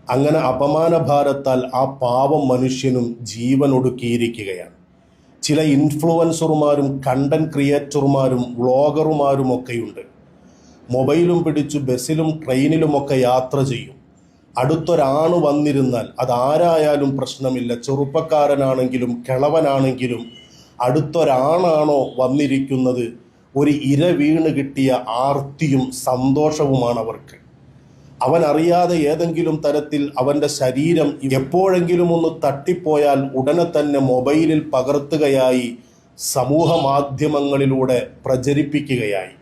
അങ്ങനെ അപമാനഭാരത്താൽ ആ പാവം മനുഷ്യനും ജീവൻ ഒടുക്കിയിരിക്കുകയാണ്. ചില ഇൻഫ്ലുവൻസർമാരും കണ്ടന്റ് ക്രിയേറ്റർമാരും വ്ളോഗർമാരുമൊക്കെയുണ്ട്. മൊബൈലും പിടിച്ചു ബസ്സിലും ട്രെയിനിലുമൊക്കെ യാത്ര ചെയ്യും. അടുത്തൊരാണ് വന്നിരുന്നാൽ അതാരായാലും പ്രശ്നമില്ല, ചെറുപ്പക്കാരനാണെങ്കിലും കിളവനാണെങ്കിലും അടുത്തൊരാണാണോ വന്നിരിക്കുന്നത്, ഒരു ഇര വീണ് കിട്ടിയ ആർത്തിയും സന്തോഷവുമാണ് അവർക്ക്. അവൻ അറിയാതെ ഏതെങ്കിലും തരത്തിൽ അവൻ്റെ ശരീരം എപ്പോഴെങ്കിലും ഒന്ന് തട്ടിപ്പോയാൽ ഉടനെ തന്നെ മൊബൈലിൽ പകർത്തുകയായി സമൂഹ മാധ്യമങ്ങളിലൂടെ പ്രചരിപ്പിക്കുകയായി.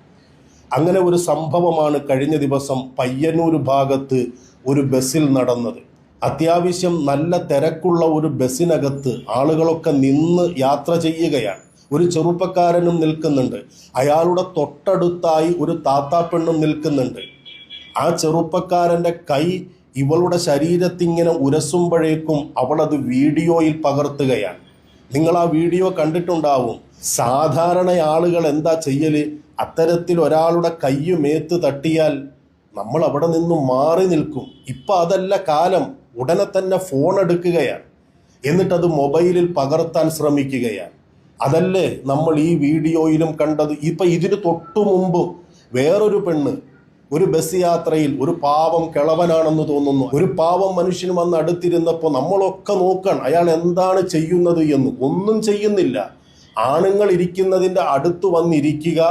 അങ്ങനെ ഒരു സംഭവമാണ് കഴിഞ്ഞ ദിവസം പയ്യന്നൂർ ഭാഗത്ത് ഒരു ബസ്സിൽ നടന്നത്. അത്യാവശ്യം നല്ല തിരക്കുള്ള ഒരു ബസ്സിനകത്ത് ആളുകളൊക്കെ നിന്ന് യാത്ര ചെയ്യുകയാണ്. ഒരു ചെറുപ്പക്കാരനും നിൽക്കുന്നുണ്ട്, അയാളുടെ തൊട്ടടുത്തായി ഒരു താത്താപ്പെണ്ണും നിൽക്കുന്നുണ്ട്. ആ ചെറുപ്പക്കാരൻ്റെ കൈ ഇവളുടെ ശരീരത്തിങ്ങനെ ഉരസുമ്പോഴേക്കും അവളത് വീഡിയോയിൽ പകർത്തുകയാണ്. നിങ്ങൾ ആ വീഡിയോ കണ്ടിട്ടുണ്ടാവും. സാധാരണ ആളുകൾ എന്താ ചെയ്യല്? അത്തരത്തിൽ ഒരാളുടെ കയ്യ് മേത്ത് തട്ടിയാൽ നമ്മൾ അവിടെ നിന്നും മാറി നിൽക്കും. ഇപ്പം അതല്ല കാലം. ഉടനെ തന്നെ ഫോൺ എടുക്കുകയാണ്, എന്നിട്ടത് മൊബൈലിൽ പകർത്താൻ ശ്രമിക്കുകയാണ്. അതല്ലേ നമ്മൾ ഈ വീഡിയോയിലും കണ്ടത്. ഇപ്പം ഇതിന് തൊട്ടു മുമ്പ് വേറൊരു പെണ്ണ് ഒരു ബസ് യാത്രയിൽ, ഒരു പാവം കിളവനാണെന്ന് തോന്നുന്നു, ഒരു പാവം മനുഷ്യൻ വന്ന് അടുത്തിരുന്നപ്പോൾ നമ്മളൊക്കെ നോക്കാൻ അയാൾ എന്താണ് ചെയ്യുന്നത് എന്ന്. ഒന്നും ചെയ്യുന്നില്ല. ആണുങ്ങൾ ഇരിക്കുന്നതിൻ്റെ അടുത്ത് വന്നിരിക്കുക,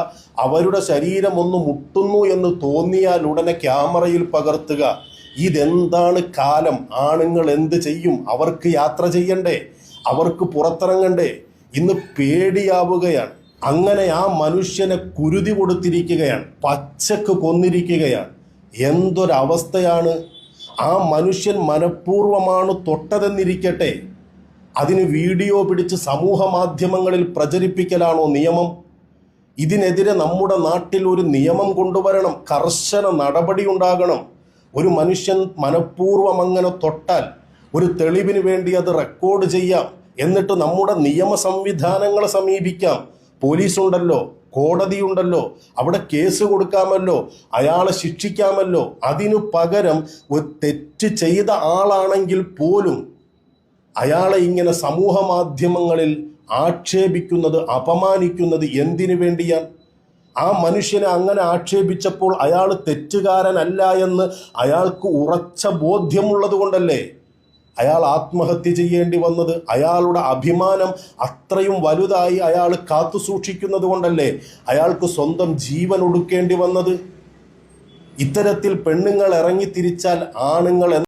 അവരുടെ ശരീരം ഒന്ന് മുട്ടുന്നു എന്ന് തോന്നിയാൽ ഉടനെ ക്യാമറയിൽ പകർത്തുക. ഇതെന്താണ് കാലം? ആണുങ്ങൾ എന്ത് ചെയ്യും? അവർക്ക് യാത്ര ചെയ്യണ്ടേ? അവർക്ക് പുറത്തിറങ്ങണ്ടേ? ഇന്ന് പേടിയാവുകയാണ്. അങ്ങനെ ആ മനുഷ്യനെ കുരുതി കൊടുത്തിരിക്കുകയാണ്, പച്ചക്ക് കൊന്നിരിക്കുകയാണ്. എന്തൊരവസ്ഥയാണ്! ആ മനുഷ്യൻ മനഃപൂർവ്വമാണ് തൊട്ടതെന്നിരിക്കട്ടെ, അതിന് വീഡിയോ പിടിച്ച് സമൂഹ മാധ്യമങ്ങളിൽ പ്രചരിപ്പിക്കലാണോ നിയമം? ഇതിനെതിരെ നമ്മുടെ നാട്ടിൽ ഒരു നിയമം കൊണ്ടുവരണം, കർശന നടപടി ഉണ്ടാകണം. ഒരു മനുഷ്യൻ മനഃപൂർവ്വം അങ്ങനെ തൊട്ടാൽ ഒരു തെളിവിന് വേണ്ടി അത് റെക്കോർഡ് ചെയ്യാം, എന്നിട്ട് നമ്മുടെ നിയമ സംവിധാനങ്ങളെ സമീപിക്കാം. പോലീസുണ്ടല്ലോ, കോടതിയുണ്ടല്ലോ, അവിടെ കേസ് കൊടുക്കാമല്ലോ, അയാളെ ശിക്ഷിക്കാമല്ലോ. അതിനു പകരം ഒരു തെറ്റ് ചെയ്ത ആളാണെങ്കിൽ പോലും അയാളെ ഇങ്ങനെ സമൂഹ മാധ്യമങ്ങളിൽ ആക്ഷേപിക്കുന്നത്, അപമാനിക്കുന്നത് എന്തിനു വേണ്ടിയാണ്? ആ മനുഷ്യനെ അങ്ങനെ ആക്ഷേപിച്ചപ്പോൾ അയാൾ തെറ്റുകാരനല്ല എന്ന് അയാൾക്ക് ഉറച്ച ബോധ്യമുള്ളത് കൊണ്ടല്ലേ അയാൾ ആത്മഹത്യ ചെയ്യേണ്ടി വന്നത്? അയാളുടെ അഭിമാനം അത്രയും വലുതായി അയാൾ കാത്തു സൂക്ഷിക്കുന്നത് കൊണ്ടല്ലേ അയാൾക്ക് സ്വന്തം ജീവൻ ഒടുക്കേണ്ടി വന്നത്? ഇത്തരത്തിൽ പെണ്ണുങ്ങൾ ഇറങ്ങി തിരിച്ചാൽ ആണുങ്ങൾ